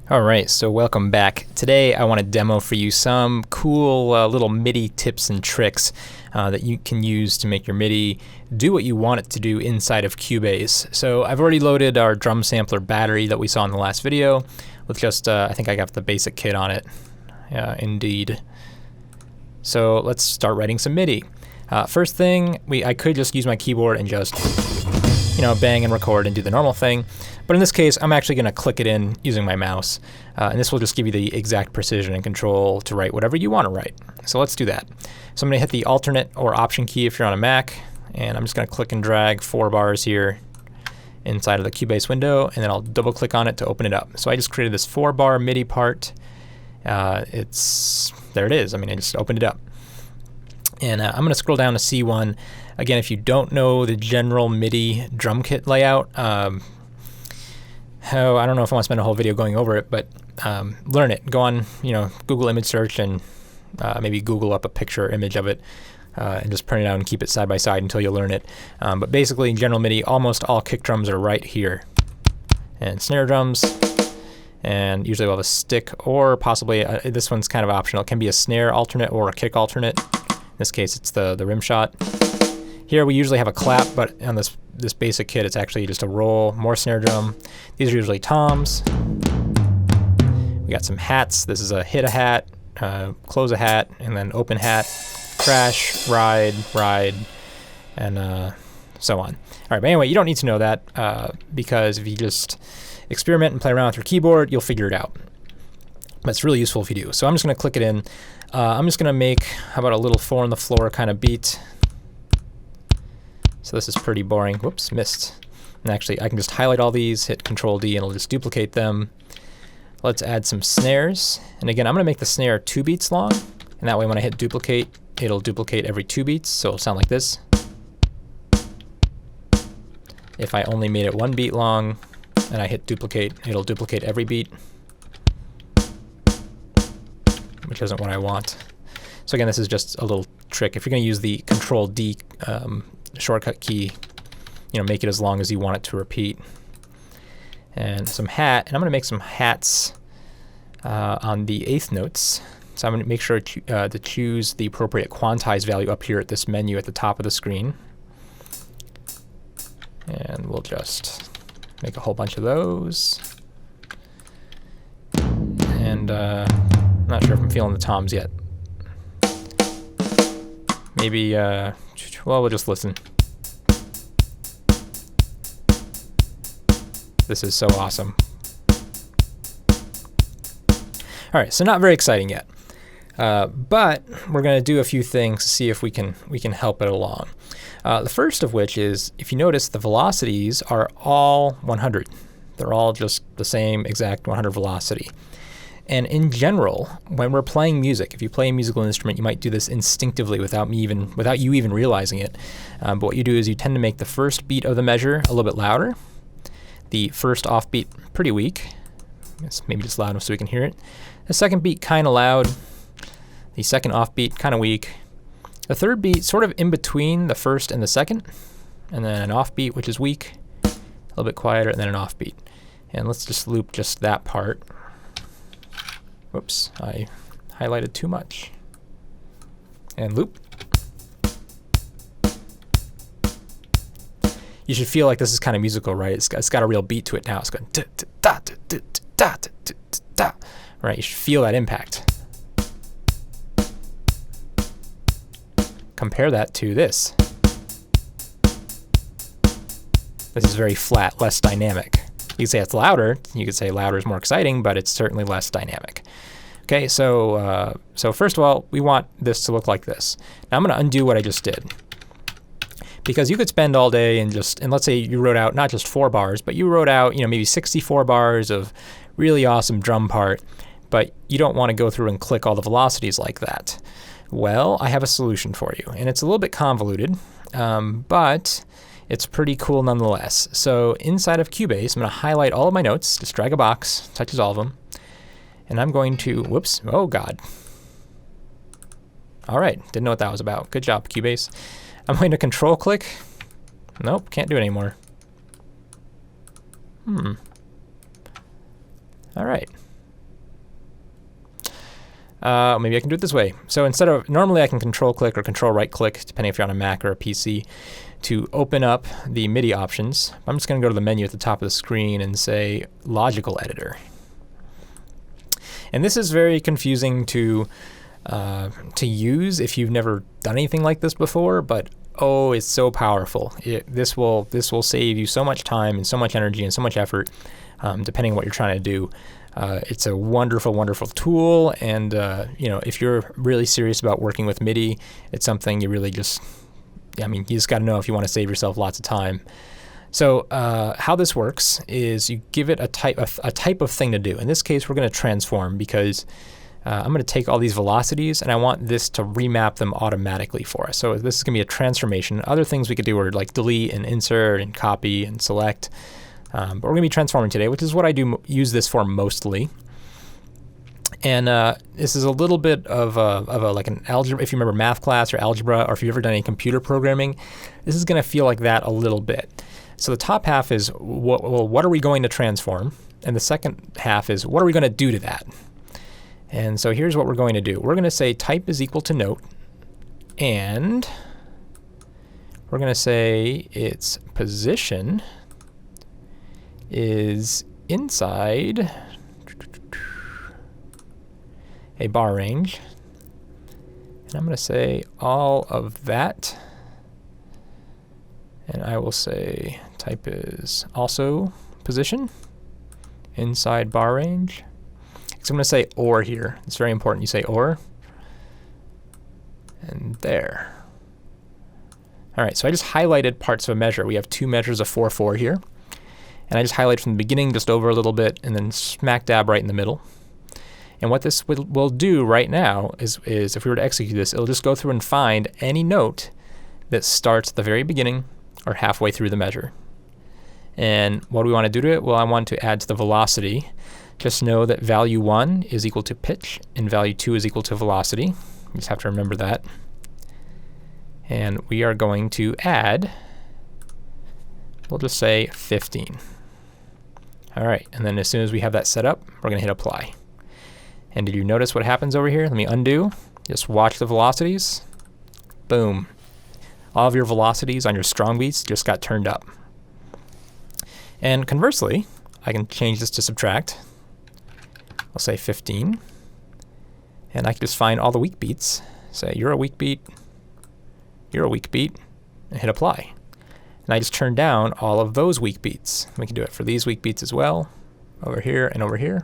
Alright, so welcome back. Today I want to demo for you some cool little MIDI tips and tricks that you can use to make your MIDI do what you want it to do inside of Cubase. So I've already loaded our drum sampler battery that we saw in the last video with just, I think I got the basic kit on it. Indeed. So let's start writing some MIDI. First thing, I could just use my keyboard and just bang and record and do the normal thing. But in this case, I'm actually going to click it in using my mouse. And this will just give you the exact precision and control to write whatever you want to write. So let's do that. So I'm going to hit the alternate or option key if you're on a Mac. And I'm just going to click and drag 4 bars here inside of the Cubase window. And then I'll double click on it to open it up. So I just created this 4-bar MIDI part. There it is. I just opened it up. And I'm going to scroll down to C1. Again, if you don't know the general MIDI drum kit layout, I don't know if I want to spend a whole video going over it, but learn it. Go on, Google image search and maybe Google up a picture or image of it and just print it out and keep it side by side until you learn it. But basically, in general MIDI, almost all kick drums are right here. And snare drums, and usually we'll have a stick or possibly, this one's kind of optional. It can be a snare alternate or a kick alternate. In this case, it's the rim shot. Here we usually have a clap, but on this basic kit, it's actually just a roll, more snare drum. These are usually toms. We got some hats. This is a hit a hat, close a hat, and then open hat, crash, ride, and so on. All right, but anyway, you don't need to know that because if you just experiment and play around with your keyboard, you'll figure it out. But it's really useful if you do. So I'm just going to click it in. I'm just going to make, how about a little 4 on the floor kind of beat. So this is pretty boring. Whoops, missed. And actually, I can just highlight all these, hit Control D, and it'll just duplicate them. Let's add some snares. And again, I'm going to make the snare 2 beats long. And that way, when I hit duplicate, it'll duplicate every 2 beats. So it'll sound like this. If I only made it 1 beat long, and I hit duplicate, it'll duplicate every beat, which isn't what I want. So again, this is just a little trick. If you're going to use the Control D shortcut key, make it as long as you want it to repeat. And some hat, and I'm going to make some hats on the 8th notes. So I'm going to make sure to choose the appropriate quantize value up here at this menu at the top of the screen. And we'll just make a whole bunch of those. And I'm not sure if I'm feeling the toms yet. Maybe, well, we'll just listen. This is so awesome. All right, so not very exciting yet. But we're going to do a few things to see if we can help it along. The first of which is, if you notice, the velocities are all 100. They're all just the same exact 100 velocity. And in general, when we're playing music, if you play a musical instrument, you might do this instinctively without you even realizing it. But what you do is you tend to make the first beat of the measure a little bit louder, the first offbeat pretty weak. It's maybe just loud enough so we can hear it. The second beat kind of loud. The second offbeat kind of weak. The third beat sort of in between the first and the second, and then an offbeat which is weak, a little bit quieter, and then an offbeat. And let's just loop just that part. Whoops, I highlighted too much. And loop. You should feel like this is kind of musical, right? It's got a real beat to it now. It's going da da da da da da da da. Right? You should feel that impact. Compare that to this. This is very flat, less dynamic. You could say it's louder. You could say louder is more exciting, but it's certainly less dynamic. Okay, so first of all, we want this to look like this. Now I'm going to undo what I just did. Because you could spend all day and let's say you wrote out not just 4 bars, but you wrote out maybe 64 bars of really awesome drum part, but you don't want to go through and click all the velocities like that. Well, I have a solution for you, and it's a little bit convoluted, but it's pretty cool nonetheless. So inside of Cubase, I'm going to highlight all of my notes, just drag a box, touches all of them, and I'm going to, whoops, oh God. All right, didn't know what that was about. Good job, Cubase. I'm going to control click. Nope, can't do it anymore. All right. Maybe I can do it this way. So instead of, normally I can control click or control right click, depending if you're on a Mac or a PC, to open up the MIDI options. I'm just going to go to the menu at the top of the screen and say Logical Editor. And this is very confusing to use if you've never done anything like this before, but oh, it's so powerful. This will save you so much time and so much energy and so much effort, depending on what you're trying to do. It's a wonderful, wonderful tool, and if you're really serious about working with MIDI, it's something you really just, you just got to know if you want to save yourself lots of time. So how this works is you give it a type of thing to do. In this case, we're going to transform, because I'm going to take all these velocities and I want this to remap them automatically for us. So this is going to be a transformation. Other things we could do are like delete and insert and copy and select. But we're going to be transforming today, which is what I use this for mostly. And this is a little bit of like an algebra. If you remember math class or algebra, or if you've ever done any computer programming, this is going to feel like that a little bit. So the top half is what are we going to transform? And the second half is what are we going to do to that? And so here's what we're going to do. We're going to say type is equal to note, and we're going to say its position is inside a bar range. And I'm going to say all of that. And I will say type is also position inside bar range. So I'm going to say or here. It's very important you say or. And there. All right, so I just highlighted parts of a measure. We have two measures of 4/4 here. And I just highlight from the beginning just over a little bit and then smack dab right in the middle. And what this will do right now is if we were to execute this, it'll just go through and find any note that starts at the very beginning or halfway through the measure. And what do we want to do to it? Well, I want to add to the velocity. Just know that value 1 is equal to pitch and value 2 is equal to velocity. You just have to remember that. And we are going to add, we'll just say 15. All right, and then as soon as we have that set up, we're going to hit apply. And did you notice what happens over here? Let me undo. Just watch the velocities. Boom. All of your velocities on your strong beats just got turned up. And conversely, I can change this to subtract. I'll say 15. And I can just find all the weak beats. Say, you're a weak beat, you're a weak beat, and hit apply. And I just turn down all of those weak beats. We can do it for these weak beats as well, over here and over here.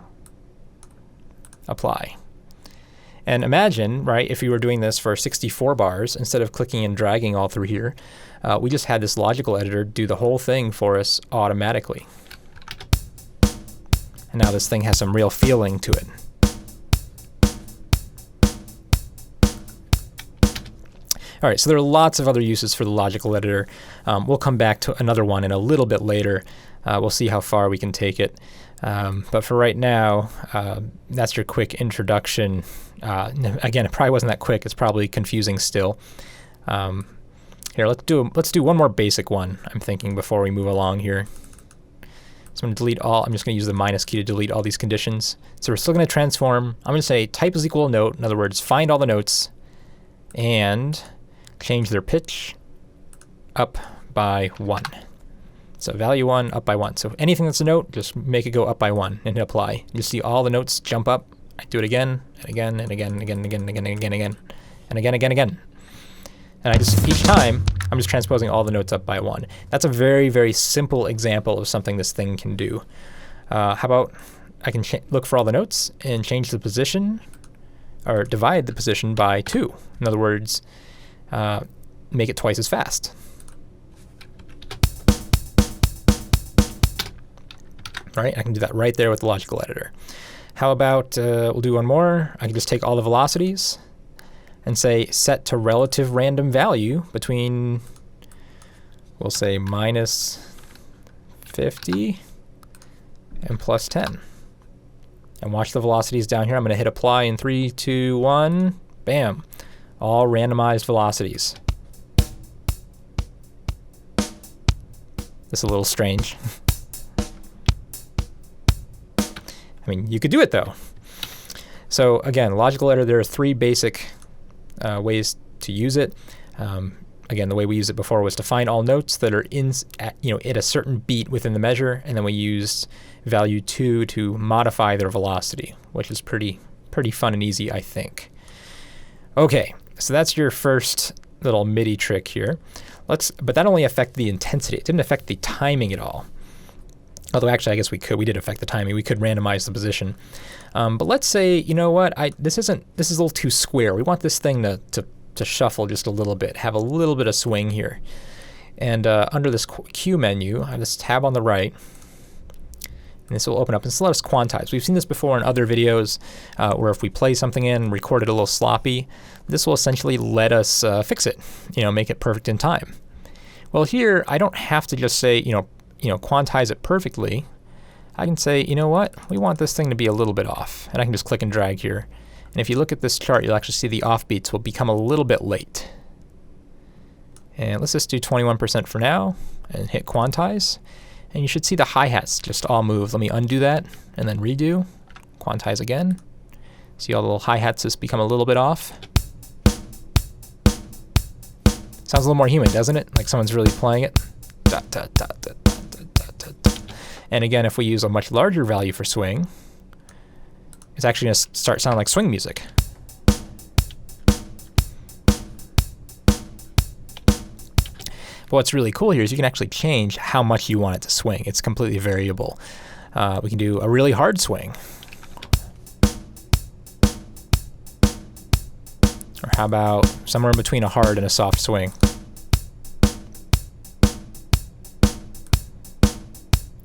Apply. And imagine, right, if you were doing this for 64 bars, instead of clicking and dragging all through here, we just had this logical editor do the whole thing for us automatically. And now this thing has some real feeling to it. All right, so there are lots of other uses for the logical editor. We'll come back to another one in a little bit later. We'll see how far we can take it. But for right now, that's your quick introduction. Again, it probably wasn't that quick. It's probably confusing still. Here, let's do one more basic one, I'm thinking, before we move along here. So I'm going to delete all. I'm just going to use the minus key to delete all these conditions. So we're still going to transform. I'm going to say type is equal to note. In other words, find all the notes and change their pitch up by 1. So value 1 up by 1. So anything that's a note, just make it go up by 1 and hit apply. You see all the notes jump up. I do it again and again and again and again and again and again and again and again and again and again. And I just, each time, I'm just transposing all the notes up by 1. That's a very, very simple example of something this thing can do. How about I can look for all the notes and change the position, or divide the position by 2. In other words, make it twice as fast. Right? I can do that right there with the logical editor. How about we'll do one more. I can just take all the velocities and say set to relative random value between, we'll say minus 50 and plus 10. And watch the velocities down here. I'm going to hit apply in 3, 2, 1. Bam. All randomized velocities. This is a little strange. I mean, you could do it though. So again, logical editor, there are three basic ways to use it. Again, the way we used it before was to find all notes that are at a certain beat within the measure, and then we used value 2 to modify their velocity, which is pretty fun and easy, I think. Okay, so that's your first little MIDI trick here. But that only affected the intensity. It didn't affect the timing at all. Although actually, I guess we did affect the timing. We could randomize the position. But let's say, you know what? This is a little too square. We want this thing to shuffle just a little bit, have a little bit of swing here. And under this Q menu, I have this tab on the right. And this will open up and let us quantize. We've seen this before in other videos where if we play something in, record it a little sloppy, this will essentially let us fix it, make it perfect in time. Well, here I don't have to just say, quantize it perfectly. I can say, you know what, we want this thing to be a little bit off, and I can just click and drag here. And if you look at this chart, you'll actually see the offbeats will become a little bit late. And let's just do 21% for now and hit quantize. And you should see the hi-hats just all move. Let me undo that and then redo. Quantize again. See all the little hi-hats just become a little bit off. Sounds a little more human, doesn't it? Like someone's really playing it. And again, if we use a much larger value for swing, it's actually going to start sounding like swing music. But what's really cool here is you can actually change how much you want it to swing. It's completely variable. We can do a really hard swing. Or how about somewhere in between a hard and a soft swing?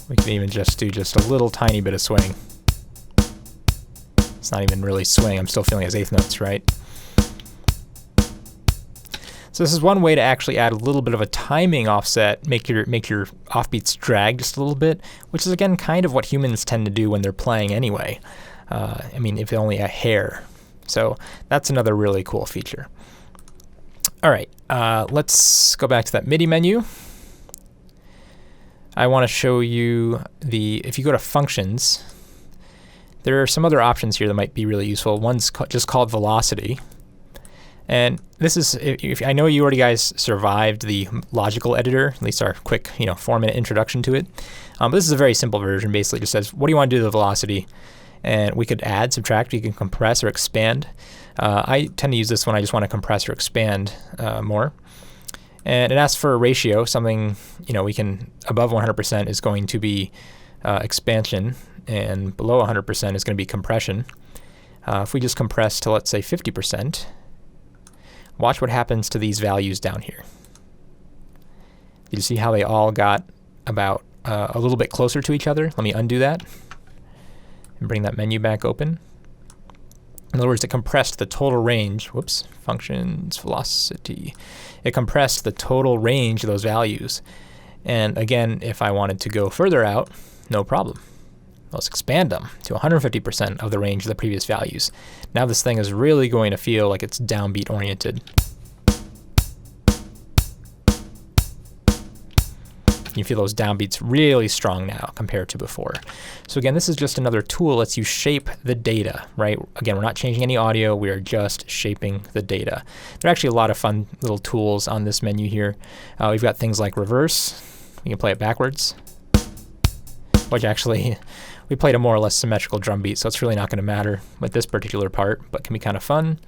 We can even just do just a little tiny bit of swing. It's not even really swing. I'm still feeling his eighth notes, right? So this is one way to actually add a little bit of a timing offset, make your offbeats drag just a little bit, which is again kind of what humans tend to do when they're playing anyway. I mean, if only a hair. So that's another really cool feature. All right, let's go back to that MIDI menu. I want to show you if you go to functions, there are some other options here that might be really useful. One's just called velocity. And this is, if I know you already guys survived the logical editor, at least our quick 4-minute introduction to it. But this is a very simple version. Basically just says, what do you want to do to the velocity? And we could add, subtract, we can compress or expand. I tend to use this when I just want to compress or expand more. And it asks for a ratio, something, we can, above 100% is going to be expansion, and below 100% is going to be compression. If we just compress to, let's say, 50%, watch what happens to these values down here. You see how they all got about a little bit closer to each other? Let me undo that and bring that menu back open. In other words, it compressed the total range. Whoops, functions, velocity. It compressed the total range of those values. And again, if I wanted to go further out, no problem. Let's expand them to 150% of the range of the previous values. Now this thing is really going to feel like it's downbeat oriented. You feel those downbeats really strong now compared to before. So again, this is just another tool that lets you shape the data, right? Again, we're not changing any audio, we are just shaping the data. There are actually a lot of fun little tools on this menu here. We've got things like reverse. You can play it backwards, which actually, we played a more or less symmetrical drum beat, so it's really not going to matter with this particular part, but can be kind of fun.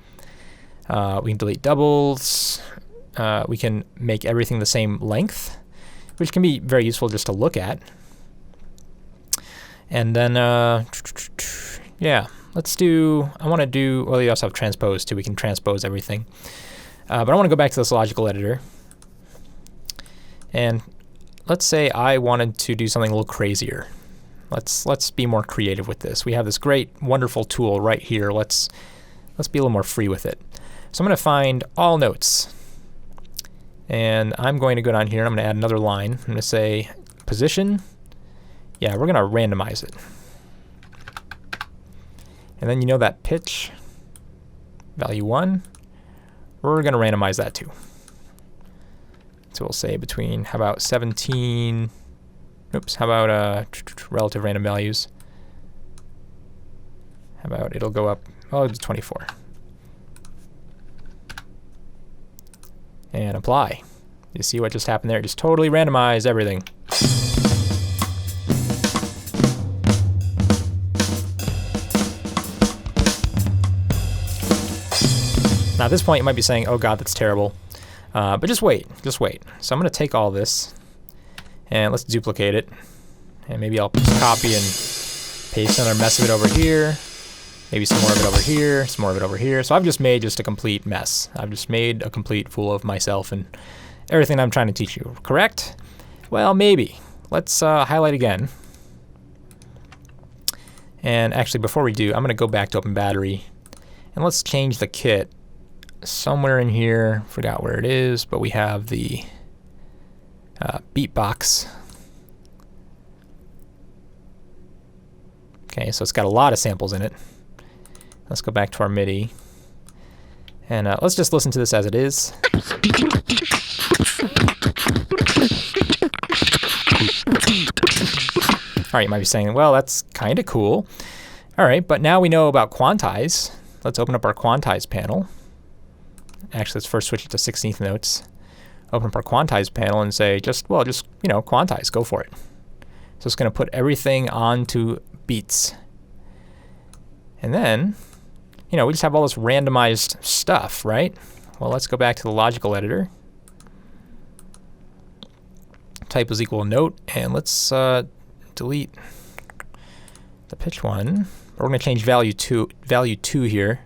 We can delete doubles. We can make everything the same length, which can be very useful just to look at. And then, yeah, I want to do, well, you also have transpose too. We can transpose everything. But I want to go back to this logical editor. And let's say I wanted to do something a little crazier. Let's be more creative with this. We have this great, wonderful tool right here. Let's be a little more free with it. So I'm going to find all notes. And I'm going to go down here and I'm going to add another line. I'm going to say position. Yeah, we're going to randomize it. And then that pitch, value 1, we're going to randomize that too. So we'll say between, how about 17, how about relative random values? How about it'll go up, oh, it's 24. And apply. You see what just happened there? Just totally randomized everything. Now at this point you might be saying, oh god, that's terrible. But just wait, just wait. So I'm going to take all this and let's duplicate it. And maybe I'll just copy and paste another mess of it over here. Maybe some more of it over here, some more of it over here. So I've just made just a complete mess. I've just made a complete fool of myself and everything I'm trying to teach you. Correct? Well, maybe. Let's highlight again. And actually, before we do, I'm going to go back to Open Battery. And let's change the kit. Somewhere in here, forgot where it is, but we have the beatbox. Okay, so it's got a lot of samples in it. Let's go back to our MIDI. And let's just listen to this as it is. All right, you might be saying, well, that's kind of cool. All right, but now we know about quantize. Let's open up our quantize panel. Actually, let's first switch it to 16th notes. Open up our quantize panel and say, just quantize, go for it. So it's going to put everything onto beats. And then, we just have all this randomized stuff, right? Well, let's go back to the logical editor. Type is equal to note, and let's delete the pitch one. We're going to change value 2 here.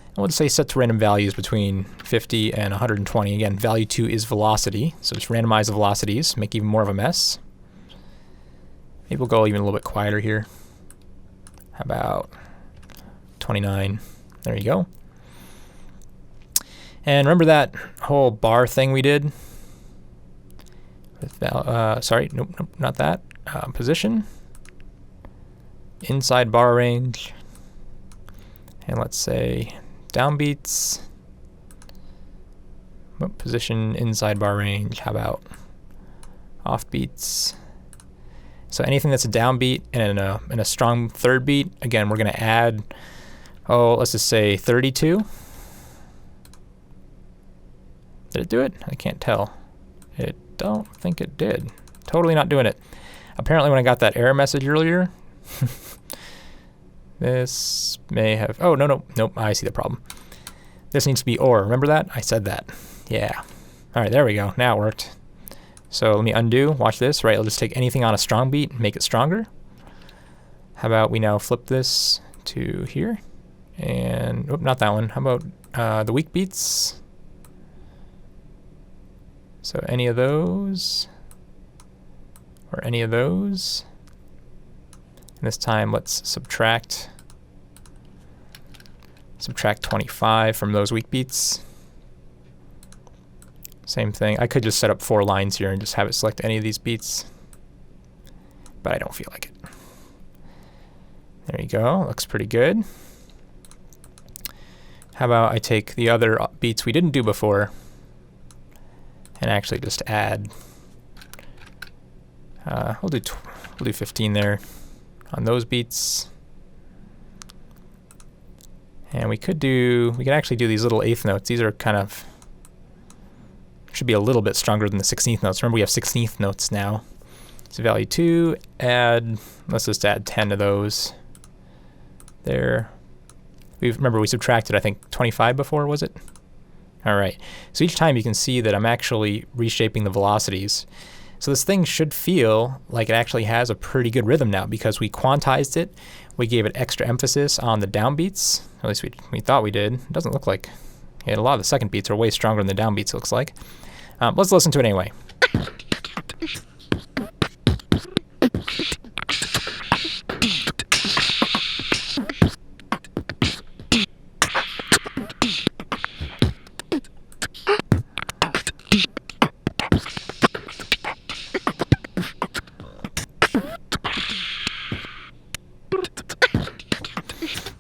And we'll just say set to random values between 50 and 120. Again, value 2 is velocity, so just randomize the velocities, make even more of a mess. Maybe we'll go even a little bit quieter here. How about 29? There you go. And remember that whole bar thing we did? Sorry, nope, not that. Position, inside bar range, and let's say downbeats. Position inside bar range. How about offbeats? So anything that's a downbeat and in a strong third beat, again, we're going to add, let's just say 32. Did it do it? I can't tell. I don't think it did. Totally not doing it. Apparently when I got that error message earlier, this may have, nope, I see the problem. This needs to be or, remember that? I said that. Yeah. All right, there we go. Now it worked. So let me undo, watch this, right? I'll just take anything on a strong beat and make it stronger. How about we now flip this to here? And, not that one. How about the weak beats? So any of those, or any of those. And this time let's subtract 25 from those weak beats. Same thing. I could just set up 4 lines here and just have it select any of these beats, but I don't feel like it. There you go. Looks pretty good. How about I take the other beats we didn't do before and actually just add, we'll do 15 there on those beats. And we could actually do these little 8th notes. These are kind of, should be a little bit stronger than the 16th notes. Remember, we have 16th notes now. So value 2, let's just add 10 of those there. Remember, we subtracted, I think, 25 before, was it? All right. So each time you can see that I'm actually reshaping the velocities. So this thing should feel like it actually has a pretty good rhythm now because we quantized it. We gave it extra emphasis on the downbeats. At least we thought we did. It doesn't look like. Yeah, a lot of the second beats are way stronger than the downbeats, it looks like. Let's listen to it anyway.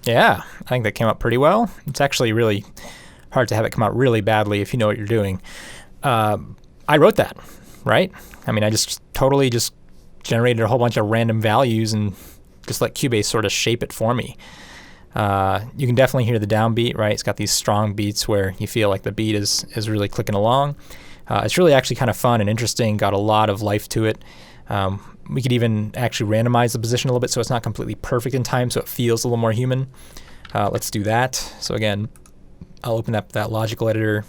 Yeah, I think that came out pretty well. It's actually really hard to have it come out really badly if you know what you're doing. I wrote that, right? I mean, I just totally just generated a whole bunch of random values and just let Cubase sort of shape it for me. You can definitely hear the downbeat, right? It's got these strong beats where you feel like the beat is really clicking along. It's really actually kind of fun and interesting, got a lot of life to it. We could even actually randomize the position a little bit so it's not completely perfect in time, so it feels a little more human. Let's do that. So again, I'll open up that logical editor.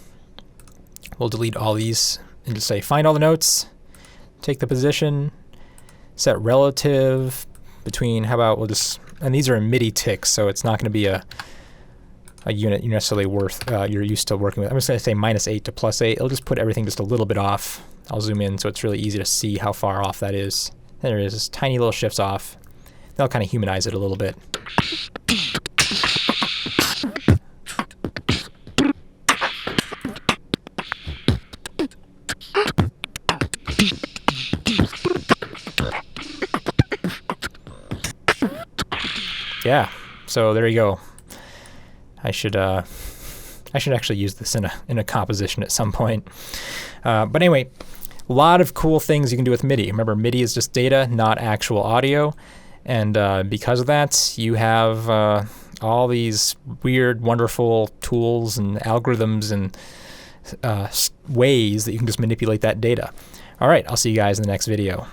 We'll delete all these and just say find all the notes, take the position, set relative between, how about we'll just, and these are MIDI ticks, so it's not going to be a unit you're necessarily you're used to working with. I'm just going to say -8 to +8. It'll just put everything just a little bit off. I'll zoom in so it's really easy to see how far off that is. There it is, just tiny little shifts off. That'll kind of humanize it a little bit. Yeah, so there you go. I should actually use this in a composition at some point. But anyway, a lot of cool things you can do with MIDI. Remember, MIDI is just data, not actual audio. And because of that, you have all these weird, wonderful tools and algorithms and ways that you can just manipulate that data. All right, I'll see you guys in the next video.